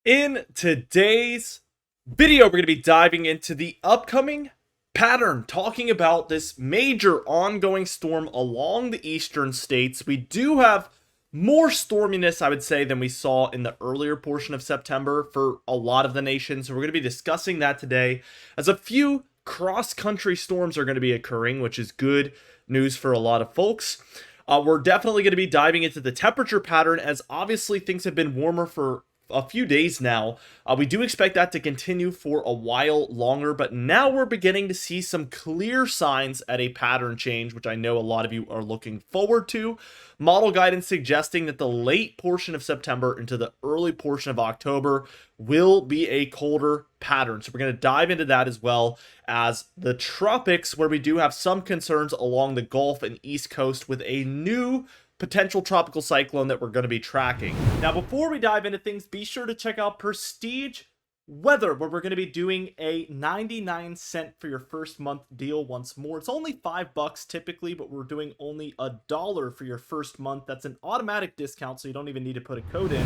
In today's video, we're going to be diving into the upcoming pattern, talking about this major ongoing storm along the eastern states. We do have more storminess, I would say, than we saw in the earlier portion of September for a lot of the nation. So we're going to be discussing that today, as a few cross-country storms are going to be occurring, which is good news for a lot of folks. We're definitely going to be diving into the temperature pattern, as obviously things have been warmer for a few days now. We do expect that to continue for a while longer, but now we're beginning to see some clear signs at a pattern change, which I know a lot of you are looking forward to. Model guidance suggesting that the late portion of September into the early portion of October will be a colder pattern. So we're going to dive into that, as well as the tropics, where we do have some concerns along the Gulf and East Coast with a new potential tropical cyclone that we're going to be tracking. Now, before we dive into things, be sure to check out Prestige Weather, where we're going to be doing a 99-cent for your first month deal once more. It's only $5 typically, but we're doing only $1 for your first month. That's an automatic discount, so you don't even need to put a code in.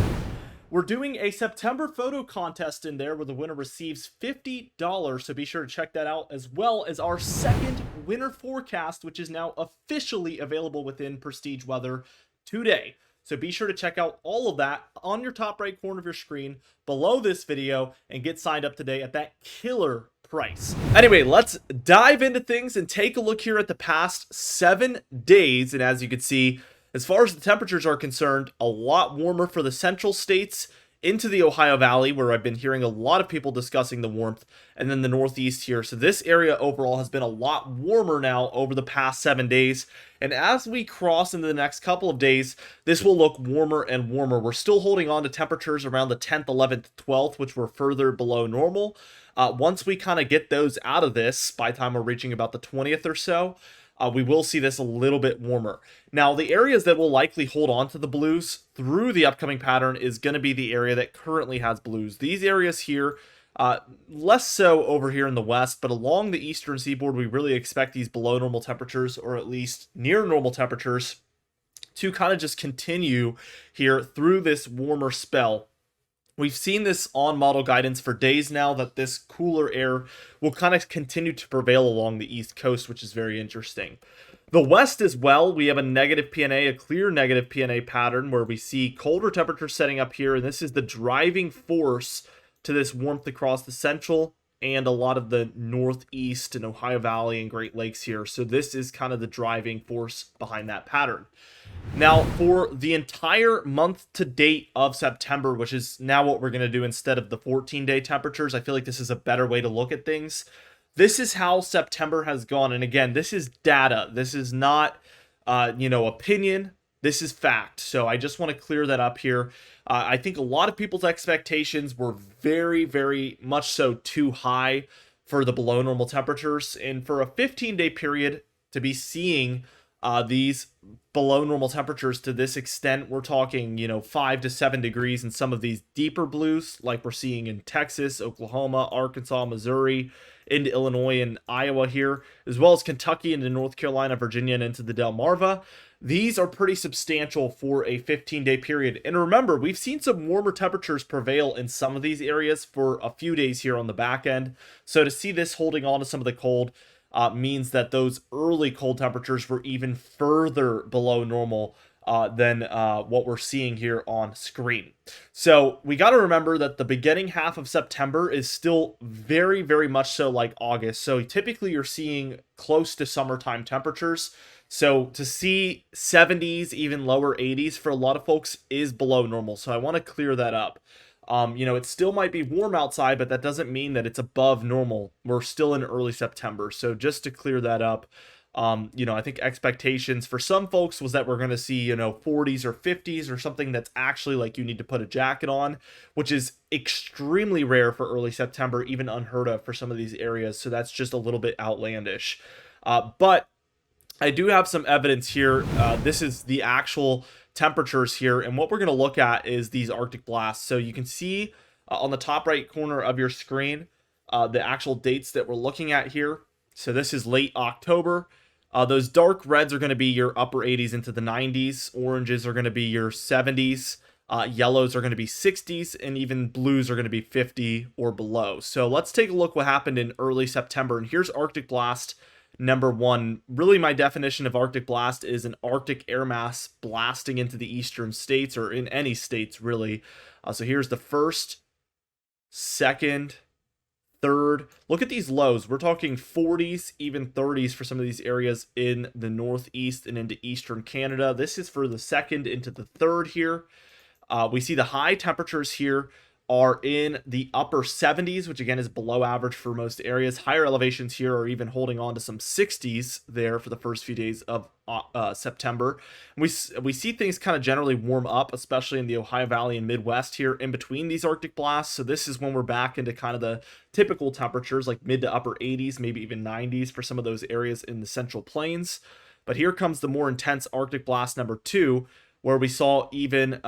We're doing a September photo contest in there where the winner receives $50, so be sure to check that out, as well as our second winter forecast, which is now officially available within Prestige Weather today. So be sure to check out all of that on your top right corner of your screen below this video and get signed up today at that killer price. Anyway, let's dive into things and take a look here at the past 7 days. And as you can see, as far as the temperatures are concerned, a lot warmer for the central states into the Ohio Valley, where I've been hearing a lot of people discussing the warmth, and then the Northeast here. So this area overall has been a lot warmer now over the past 7 days. And as we cross into the next couple of days, this will look warmer and warmer. We're still holding on to temperatures around the 10th, 11th, 12th, which were further below normal. Once we kind of get those out of this, by the time we're reaching about the 20th or so, we will see this a little bit warmer. Now, the areas that will likely hold on to the blues through the upcoming pattern is going to be the area that currently has blues. These areas here, less so over here in the west, but along the eastern seaboard, we really expect these below normal temperatures, or at least near normal temperatures, to kind of just continue here through this warmer spell. We've seen this on model guidance for days now, that this cooler air will kind of continue to prevail along the East Coast, which is very interesting. The West as well, we have a negative PNA, a clear negative PNA pattern, where we see colder temperatures setting up here, and this is the driving force to this warmth across the central and a lot of the Northeast and Ohio Valley and Great Lakes here. So this is kind of the driving force behind that pattern. Now, for the entire month to date of September, which is now what we're going to do instead of the 14-day temperatures, I feel like this is a better way to look at things. This is how September has gone. And again, this is data. This is not, opinion. This is fact. So I just want to clear that up here. I think a lot of people's expectations were very, very much so too high for the below normal temperatures. And for a 15-day period to be seeing these below normal temperatures to this extent, we're talking, 5 to 7 degrees in some of these deeper blues, like we're seeing in Texas, Oklahoma, Arkansas, Missouri, into Illinois and Iowa here, as well as Kentucky, into North Carolina, Virginia, and into the Delmarva. These are pretty substantial for a 15-day period. And remember, we've seen some warmer temperatures prevail in some of these areas for a few days here on the back end. So to see this holding on to some of the cold means that those early cold temperatures were even further below normal than what we're seeing here on screen. So we got to remember that the beginning half of September is still very, very much so like August. So typically you're seeing close to summertime temperatures. So to see 70s, even lower 80s for a lot of folks is below normal. So I want to clear that up. It still might be warm outside, but that doesn't mean that it's above normal. We're still in early September. So just to clear that up, I think expectations for some folks was that we're going to see, 40s or 50s or something that's actually like you need to put a jacket on, which is extremely rare for early September, even unheard of for some of these areas. So that's just a little bit outlandish. But I do have some evidence here. This is the actual temperatures here, and what we're going to look at is these Arctic blasts. So you can see on the top right corner of your screen the actual dates that we're looking at here. So this is late October. Those dark reds are going to be your upper 80s into the 90s. Oranges are going to be your 70s. Yellows are going to be 60s, and even blues are going to be 50 or below. So let's take a look what happened in early September. And here's Arctic blast number 1. Really, my definition of Arctic blast is an Arctic air mass blasting into the eastern states, or in any states really. So here's the first, second, third. Look at these lows. We're talking 40s, even 30s for some of these areas in the northeast and into eastern Canada. This is for the second into the third here. We see the high temperatures here are in the upper 70s, which again is below average for most areas. Higher elevations here are even holding on to some 60s there for the first few days of September. We see things kind of generally warm up, especially in the Ohio Valley and Midwest here in between these Arctic blasts. So this is when we're back into kind of the typical temperatures, like mid to upper 80s, maybe even 90s for some of those areas in the Central Plains. But here comes the more intense Arctic blast number 2, where we saw even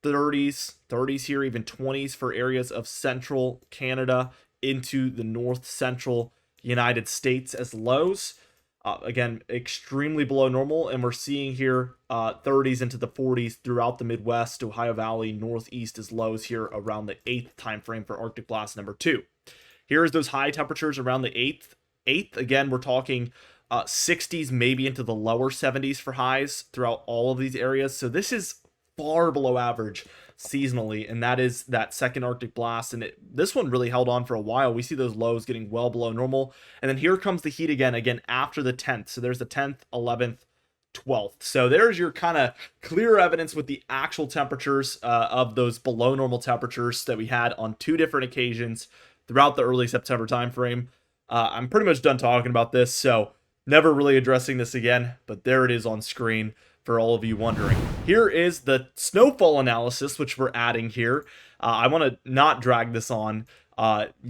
30s here, even 20s for areas of central Canada into the north central United States as lows. Again, extremely below normal, and we're seeing here 30s into the 40s throughout the Midwest, Ohio Valley, Northeast as lows here around the 8th time frame for Arctic blast number 2. Here's those high temperatures around the 8th. Again, we're talking 60s, maybe into the lower 70s for highs throughout all of these areas. So this is far below average seasonally, and that is that second Arctic blast, and this one really held on for a while. We see those lows getting well below normal, and then here comes the heat again after the 10th. So there's the 10th, 11th, 12th. So there's your kind of clear evidence with the actual temperatures of those below normal temperatures that we had on 2 different occasions throughout the early September timeframe. I'm pretty much done talking about this, so never really addressing this again, but there it is on screen for all of you wondering. Here is the snowfall analysis, which we're adding here. I want to not drag this on,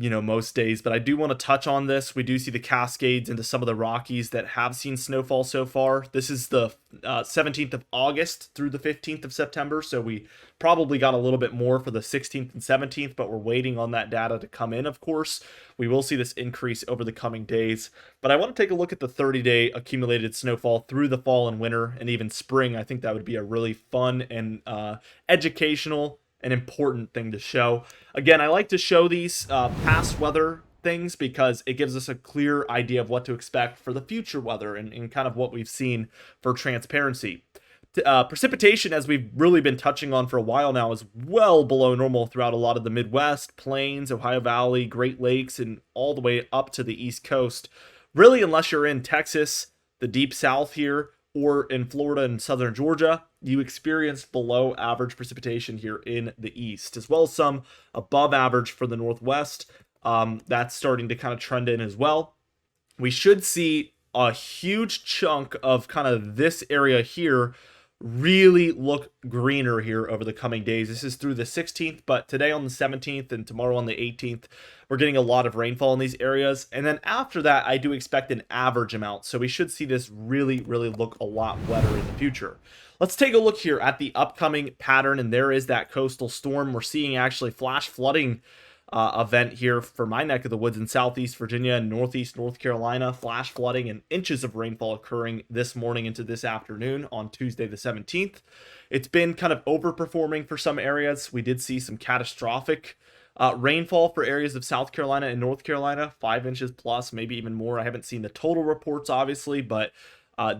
most days, but I do want to touch on this. We do see the Cascades into some of the Rockies that have seen snowfall so far. This is the 17th of August through the 15th of September, so we probably got a little bit more for the 16th and 17th, but we're waiting on that data to come in, of course. We will see this increase over the coming days, but I want to take a look at the 30-day accumulated snowfall through the fall and winter and even spring. I think that would be a really fun and educational an important thing to show. Again, I like to show these past weather things because it gives us a clear idea of what to expect for the future weather and kind of what we've seen for transparency. Precipitation, as we've really been touching on for a while now, is well below normal throughout a lot of the Midwest, Plains, Ohio Valley, Great Lakes, and all the way up to the East Coast. Really, unless you're in Texas, the Deep South here, or in Florida and southern Georgia, you experience below average precipitation here in the east, as well as some above average for the Northwest. That's starting to kind of trend in as well. We should see a huge chunk of kind of this area here really look greener here over the coming days. This is through the 16th, but today on the 17th and tomorrow on the 18th, we're getting a lot of rainfall in these areas. And then after that, I do expect an average amount. So we should see this really look a lot wetter in the future. Let's take a look here at the upcoming pattern, and there is that coastal storm. We're seeing actually flash flooding event here for my neck of the woods in southeast Virginia and northeast North Carolina. Flash flooding and inches of rainfall occurring this morning into this afternoon on Tuesday the 17th. It's been kind of overperforming for some areas. We did see some catastrophic rainfall for areas of South Carolina and North Carolina, 5 inches plus, maybe even more. I haven't seen the total reports, obviously, but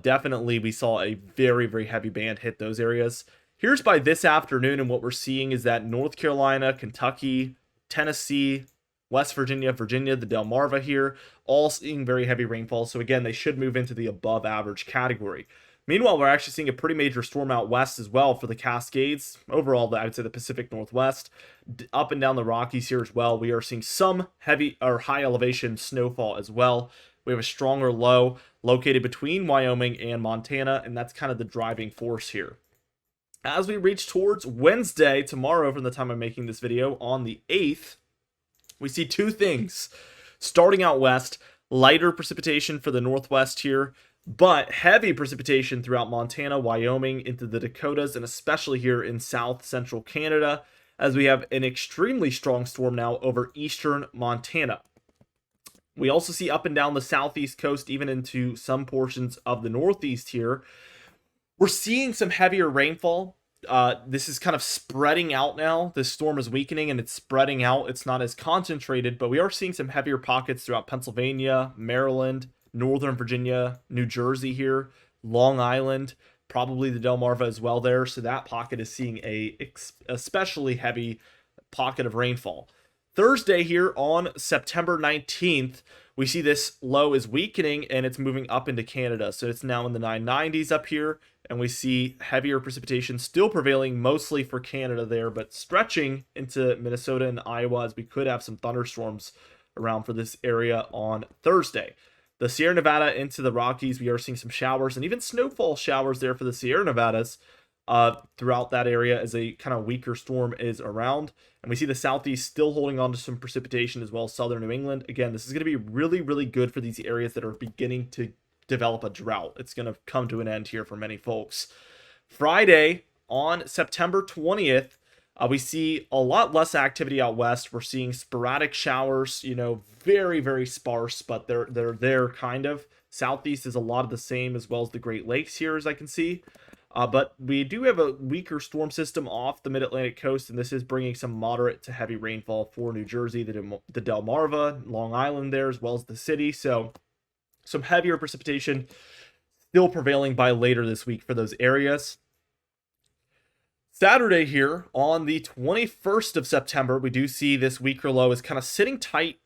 definitely we saw a very heavy band hit those areas. Here's by this afternoon, and what we're seeing is that North Carolina, Kentucky, Tennessee, West Virginia, the Delmarva here, all seeing very heavy rainfall. So again, they should move into the above average category. Meanwhile, we're actually seeing a pretty major storm out west as well for the Cascades. Overall, I would say the Pacific Northwest, up and down the Rockies here as well. We are seeing some heavy or high elevation snowfall as well. We have a stronger low located between Wyoming and Montana, and that's kind of the driving force here. As we reach towards Wednesday, tomorrow from the time I'm making this video, on the 8th, we see two things. Starting out west, lighter precipitation for the Northwest here, but heavy precipitation throughout Montana, Wyoming, into the Dakotas, and especially here in south central Canada, as we have an extremely strong storm now over eastern Montana. We also see up and down the southeast coast, even into some portions of the northeast here. We're seeing some heavier rainfall This is kind of spreading out now. This storm is weakening and it's spreading out. It's not as concentrated, but we are seeing some heavier pockets throughout Pennsylvania, Maryland, Northern Virginia, New Jersey here, Long Island, probably the Delmarva as well there. So that pocket is seeing a especially heavy pocket of rainfall. Thursday here on September 19th, we see this low is weakening and it's moving up into Canada. So it's now in the 990s up here, and we see heavier precipitation still prevailing mostly for Canada there, but stretching into Minnesota and Iowa, as we could have some thunderstorms around for this area on Thursday. The Sierra Nevada into the Rockies, we are seeing some showers and even snowfall showers there for the Sierra Nevadas throughout that area as a kind of weaker storm is around. And we see the southeast still holding on to some precipitation, as well as southern New England. Again, this is going to be really, really good for these areas that are beginning to develop a drought. It's going to come to an end here for many folks. Friday on September 20th, we see a lot less activity out west. We're seeing sporadic showers, very, very sparse, but they're there kind of. Southeast is a lot of the same, as well as the Great Lakes here, as I can see. But we do have a weaker storm system off the mid-Atlantic coast, and this is bringing some moderate to heavy rainfall for New Jersey, the Delmarva, Long Island there, as well as the city. So some heavier precipitation still prevailing by later this week for those areas. Saturday here on the 21st of September, we do see this weaker low is kind of sitting tight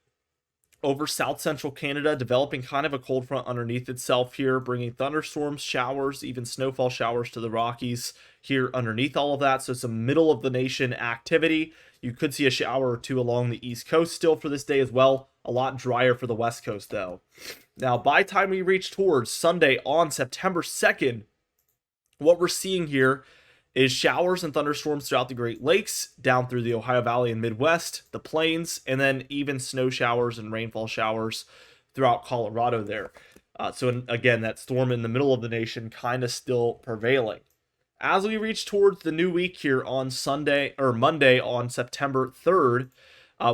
over south central Canada, developing kind of a cold front underneath itself here, bringing thunderstorms, showers, even snowfall showers to the Rockies here underneath all of that. So some middle of the nation activity. You could see a shower or two along the east coast still for this day as well. A lot drier for the west coast though. Now, by the time we reach towards Sunday on September 2nd, what we're seeing here is showers and thunderstorms throughout the Great Lakes, down through the Ohio Valley and Midwest, the plains, and then even snow showers and rainfall showers throughout Colorado there. So again, that storm in the middle of the nation kind of still prevailing. As we reach towards the new week here on Monday on September 3rd,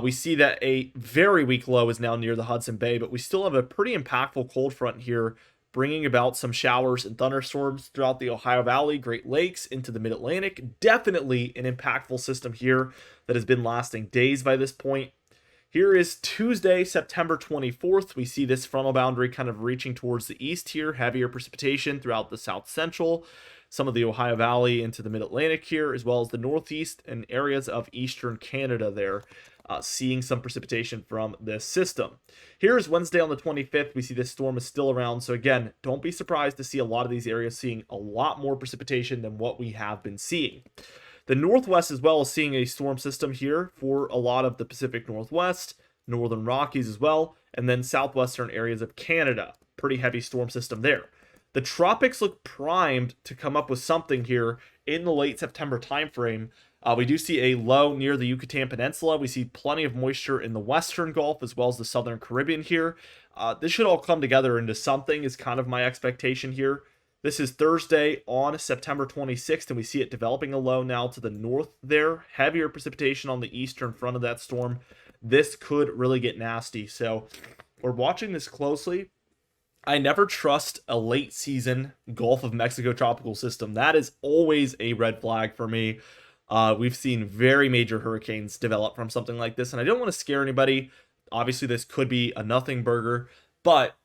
we see that a very weak low is now near the Hudson Bay, but we still have a pretty impactful cold front here, bringing about some showers and thunderstorms throughout the Ohio Valley, Great Lakes, into the Mid-Atlantic. Definitely an impactful system here that has been lasting days by this point. Here is Tuesday, September 24th. We see this frontal boundary kind of reaching towards the east here. Heavier precipitation throughout the south central, some of the Ohio Valley into the Mid-Atlantic here, as well as the northeast and areas of eastern Canada there. Seeing some precipitation from this system. Here's Wednesday on the 25th. We see this storm is still around. So again, don't be surprised to see a lot of these areas seeing a lot more precipitation than what we have been seeing. The Northwest as well is seeing a storm system here for a lot of the Pacific Northwest, Northern Rockies as well, and then southwestern areas of Canada. Pretty heavy storm system there. The tropics look primed to come up with something here in the late September timeframe. We do see a low near the Yucatan Peninsula. We see plenty of moisture in the Western Gulf as well as the Southern Caribbean here. This should all come together into something is kind of my expectation here. This is Thursday on September 26th, and we see it developing a low now to the north there. Heavier precipitation on the eastern front of that storm. This could really get nasty. So we're watching this closely. I never trust a late season Gulf of Mexico tropical system. That is always a red flag for me. We've seen very major hurricanes develop from something like this, and I don't want to scare anybody. Obviously, this could be a nothing burger, but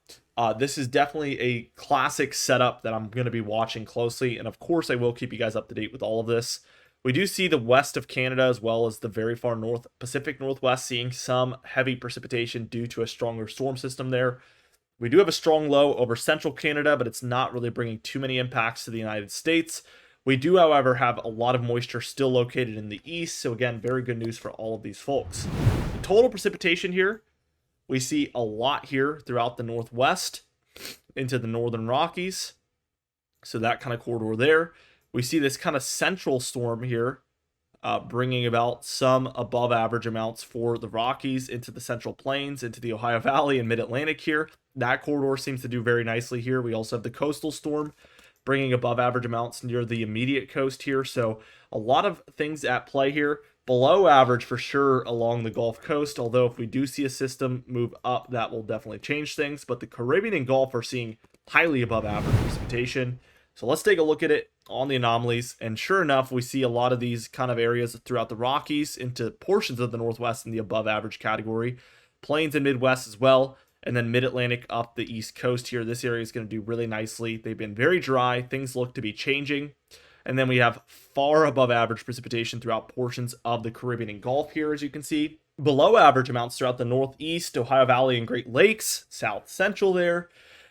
this is definitely a classic setup that I'm going to be watching closely, and of course, I will keep you guys up to date with all of this. We do see the west of Canada as well as the very far north, Pacific Northwest, seeing some heavy precipitation due to a stronger storm system there. We do have a strong low over central Canada, but it's not really bringing too many impacts to the United States. We do, however, have a lot of moisture still located in the east, so again, very good news for all of these folks. The total precipitation here, we see a lot here throughout the northwest into the northern Rockies, so that kind of corridor there. We see this kind of central storm here, bringing about some above average amounts for the Rockies into the Central Plains, into the Ohio Valley and Mid-Atlantic here. That corridor seems to do very nicely here. We also have the coastal storm bringing above average amounts near the immediate coast here. So a lot of things at play here. Below average for sure along the Gulf Coast, although if we do see a system move up, that will definitely change things. But the Caribbean and Gulf are seeing highly above average precipitation. So let's take a look at it on the anomalies. And sure enough, we see a lot of these kind of areas throughout the Rockies into portions of the Northwest in the above average category. Plains and Midwest as well. And then Mid-Atlantic up the East Coast here. This area is going to do really nicely. They've been very dry. Things look to be changing. And then we have far above average precipitation throughout portions of the Caribbean and Gulf here, as you can see. Below average amounts throughout the Northeast, Ohio Valley, and Great Lakes, South Central there,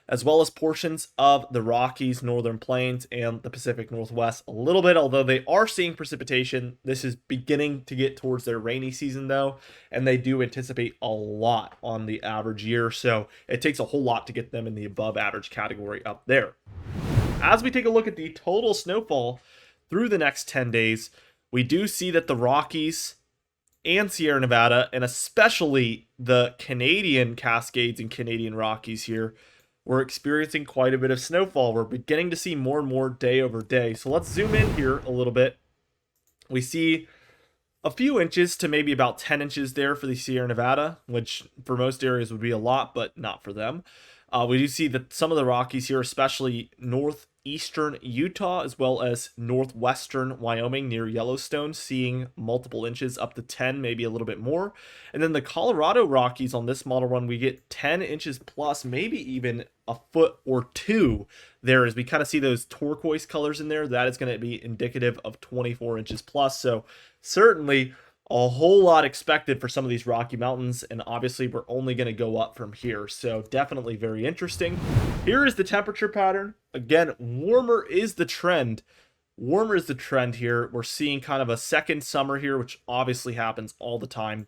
as well as portions of the Rockies, Northern Plains, and the Pacific Northwest a little bit, although they are seeing precipitation. This is beginning to get towards their rainy season, though, and they do anticipate a lot on the average year, so it takes a whole lot to get them in the above average category up there. As we take a look at the total snowfall through the next 10 days, we do see that the Rockies and Sierra Nevada, and especially the Canadian Cascades and Canadian Rockies here, we're experiencing quite a bit of snowfall. We're beginning to see more and more day over day. So let's zoom in here a little bit. We see a few inches to maybe about 10 inches there for the Sierra Nevada, which for most areas would be a lot, but not for them. We do see that some of the Rockies here, especially northeastern Utah, as well as northwestern Wyoming near Yellowstone, seeing multiple inches up to 10, maybe a little bit more. And then the Colorado Rockies on this model run, we get 10 inches plus, maybe even a foot or two there, as we kind of see those turquoise colors in there. That is going to be indicative of 24 inches plus. So certainly a whole lot expected for some of these Rocky Mountains, and obviously we're only going to go up from here, so definitely very interesting. Here is the temperature pattern. Again, warmer is the trend. Warmer is the trend here. We're seeing kind of a second summer here, which obviously happens all the time.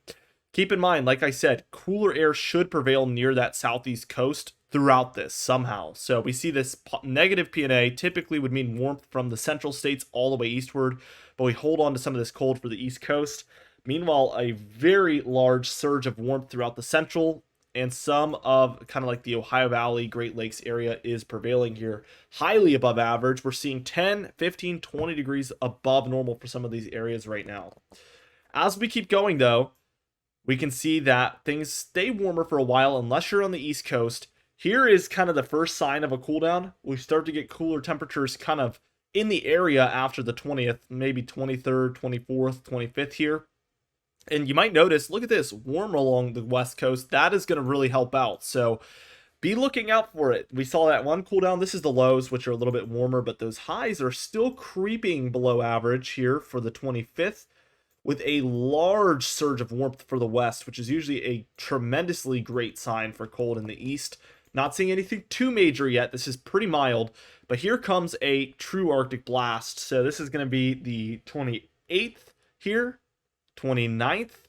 Keep in mind, like I said, cooler air should prevail near that southeast coast throughout this somehow. So we see this negative PNA typically would mean warmth from the central states all the way eastward, but we hold on to some of this cold for the east coast. Meanwhile, a very large surge of warmth throughout the central and some of kind of like the Ohio Valley, Great Lakes area is prevailing here. Highly above average. We're seeing 10, 15, 20 degrees above normal for some of these areas right now. As we keep going, though, we can see that things stay warmer for a while unless you're on the East Coast. Here is kind of the first sign of a cool down. We start to get cooler temperatures kind of in the area after the 20th, maybe 23rd, 24th, 25th here. And you might notice, look at this, warm along the West Coast. That is going to really help out. So be looking out for it. We saw that one cool down. This is the lows, which are a little bit warmer, but those highs are still creeping below average here for the 25th, with a large surge of warmth for the West, which is usually a tremendously great sign for cold in the East. Not seeing anything too major yet. This is pretty mild, but here comes a true Arctic blast. So this is going to be the 28th here. 29th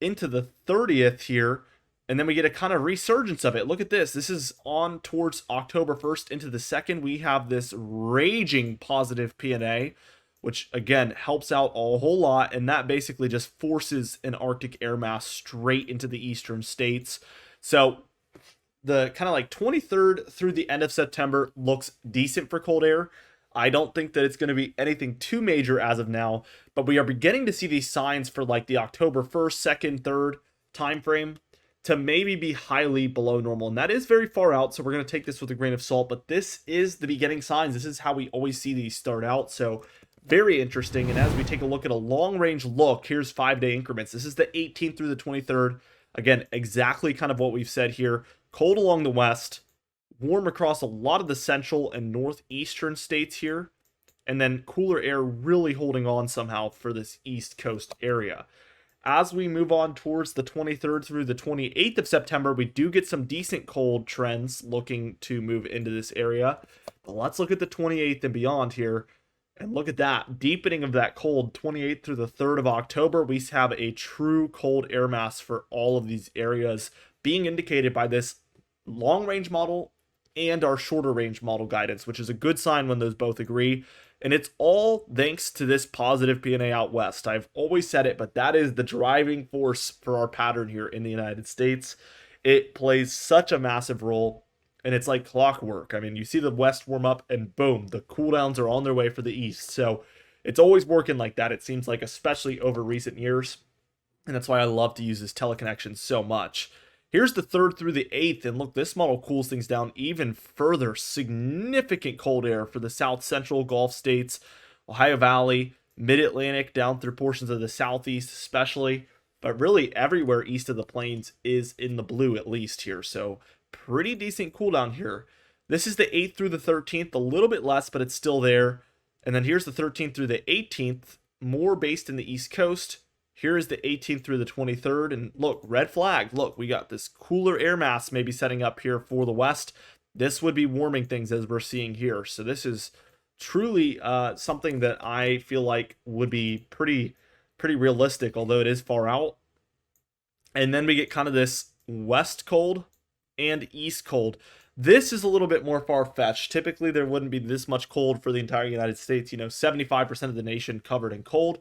into the 30th here, and then we get a kind of resurgence of it. Look at this. This is on towards October 1st into the 2nd. We have this raging positive PNA, which again helps out a whole lot, and that basically just forces an Arctic air mass straight into the eastern states. So the kind of like 23rd through the end of September looks decent for cold air. I don't think that it's going to be anything too major as of now, but we are beginning to see these signs for like the October 1st, 2nd, 3rd time frame to maybe be highly below normal. And that is very far out, so we're going to take this with a grain of salt, but this is the beginning signs. This is how we always see these start out, so very interesting. And as we take a look at a long range look, here's 5-day increments. This is the 18th through the 23rd. Again, exactly kind of what we've said here. Cold along the west, warm across a lot of the central and northeastern states here, and then cooler air really holding on somehow for this East Coast area. As we move on towards the 23rd through the 28th of September, we do get some decent cold trends looking to move into this area. But let's look at the 28th and beyond here. And look at that, deepening of that cold, 28th through the 3rd of October. We have a true cold air mass for all of these areas being indicated by this long-range model and our shorter range model guidance, which is a good sign when those both agree. And it's all thanks to this positive PNA out west. I've always said it, but that is the driving force for our pattern here in the United States. It plays such a massive role, and it's like clockwork. I mean, you see the west warm up, and boom, the cooldowns are on their way for the east. So it's always working like that, it seems like, especially over recent years. And that's why I love to use this teleconnection so much. Here's the 3rd through the 8th, and look, this model cools things down even further. Significant cold air for the south central Gulf states, Ohio Valley, mid-Atlantic, down through portions of the southeast especially, but really everywhere east of the plains is in the blue at least here, so pretty decent cool down here. This is the 8th through the 13th, a little bit less, but it's still there. And then here's the 13th through the 18th, more based in the East Coast. Here is the 18th through the 23rd, and look, red flag. Look, we got this cooler air mass maybe setting up here for the west. This would be warming things as we're seeing here. So this is truly something that I feel like would be pretty realistic, although it is far out. And then we get kind of this west cold and east cold. This is a little bit more far-fetched. Typically, there wouldn't be this much cold for the entire United States. 75% of the nation covered in cold.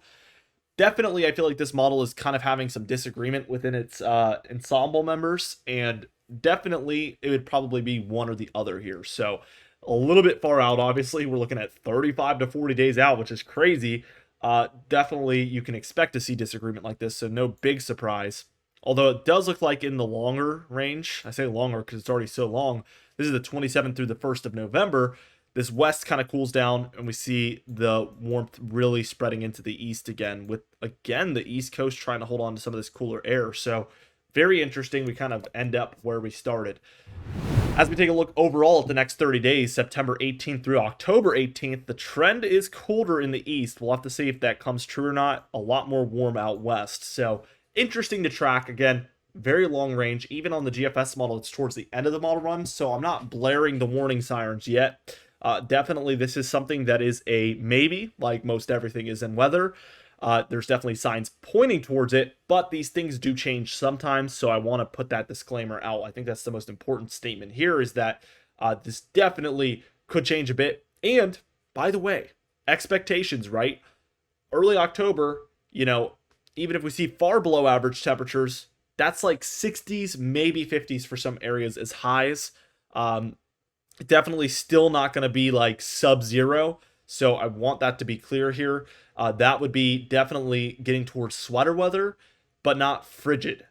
Definitely, I feel like this model is kind of having some disagreement within its ensemble members, and definitely it would probably be one or the other here. So a little bit far out, obviously. We're looking at 35 to 40 days out, which is crazy. Definitely, you can expect to see disagreement like this, so no big surprise. Although it does look like in the longer range, I say longer because it's already so long, this is the 27th through the 1st of November, this west kind of cools down, and we see the warmth really spreading into the east again, with, again, the East Coast trying to hold on to some of this cooler air. So very interesting. We kind of end up where we started. As we take a look overall at the next 30 days, September 18th through October 18th, the trend is colder in the east. We'll have to see if that comes true or not. A lot more warm out west. So interesting to track. Again, very long range. Even on the GFS model, it's towards the end of the model run, so I'm not blaring the warning sirens yet. Definitely, this is something that is a maybe, like most everything is in weather. There's definitely signs pointing towards it, but these things do change sometimes, so I want to put that disclaimer out. I think that's the most important statement here, is that this definitely could change a bit. And, by the way, expectations, right? Early October, even if we see far below average temperatures, that's like 60s, maybe 50s for some areas as highs. Definitely still not going to be like sub-zero, so I want that to be clear here. That would be definitely getting towards sweater weather, but not frigid.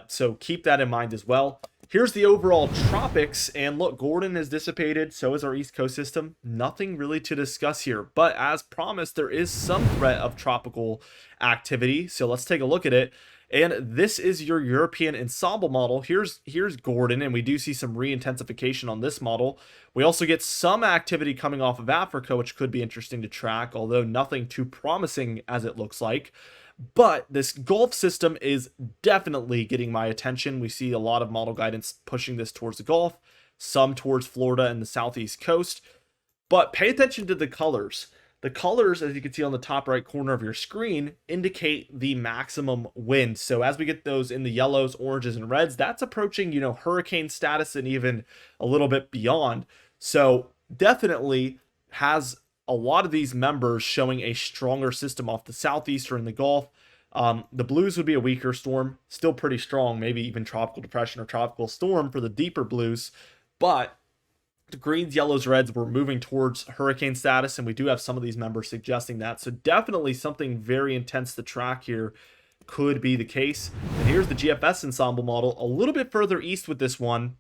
So keep that in mind as well. Here's the overall tropics, and look, Gordon has dissipated, so is our East Coast system. Nothing really to discuss here, but as promised, there is some threat of tropical activity, so let's take a look at it. And this is your European ensemble model. Here's Gordon, and we do see some re-intensification on this model. We also get some activity coming off of Africa, which could be interesting to track, although nothing too promising as it looks like. But this Gulf system is definitely getting my attention. We see a lot of model guidance pushing this towards the Gulf, some towards Florida and the southeast coast. But pay attention to the colors. The colors, as you can see on the top right corner of your screen, indicate the maximum wind. So as we get those in the yellows, oranges, and reds, that's approaching, hurricane status and even a little bit beyond. So definitely has a lot of these members showing a stronger system off the southeast or in the Gulf. The blues would be a weaker storm, still pretty strong, maybe even tropical depression or tropical storm for the deeper blues. But the greens, yellows, reds, we're moving towards hurricane status, and we do have some of these members suggesting that. So definitely something very intense to track here could be the case. And here's the GFS ensemble model, a little bit further east with this one,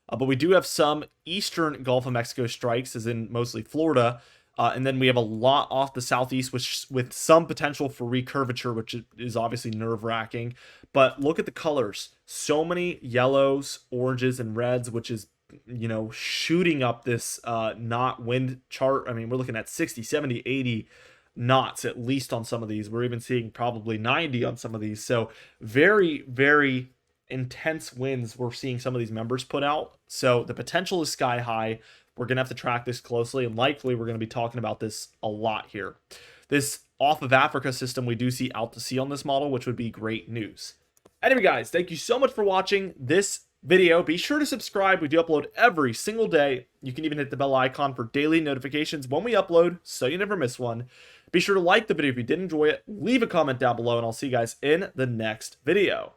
but we do have some eastern Gulf of Mexico strikes, as in mostly Florida. And then we have a lot off the southeast, with some potential for recurvature, which is obviously nerve-wracking. But look at the colors. So many yellows, oranges, and reds, which is, shooting up this knot wind chart. I mean, we're looking at 60, 70, 80 knots at least on some of these. We're even seeing probably 90 on some of these. So very, very intense winds we're seeing some of these members put out. So the potential is sky high. We're going to have to track this closely, and likely we're going to be talking about this a lot here. This off of Africa system, we do see out to sea on this model, which would be great news. Anyway, guys, thank you so much for watching this video. Be sure to subscribe. We do upload every single day. You can even hit the bell icon for daily notifications when we upload, so you never miss one. Be sure to like the video if you did enjoy it. Leave a comment down below, and I'll see you guys in the next video.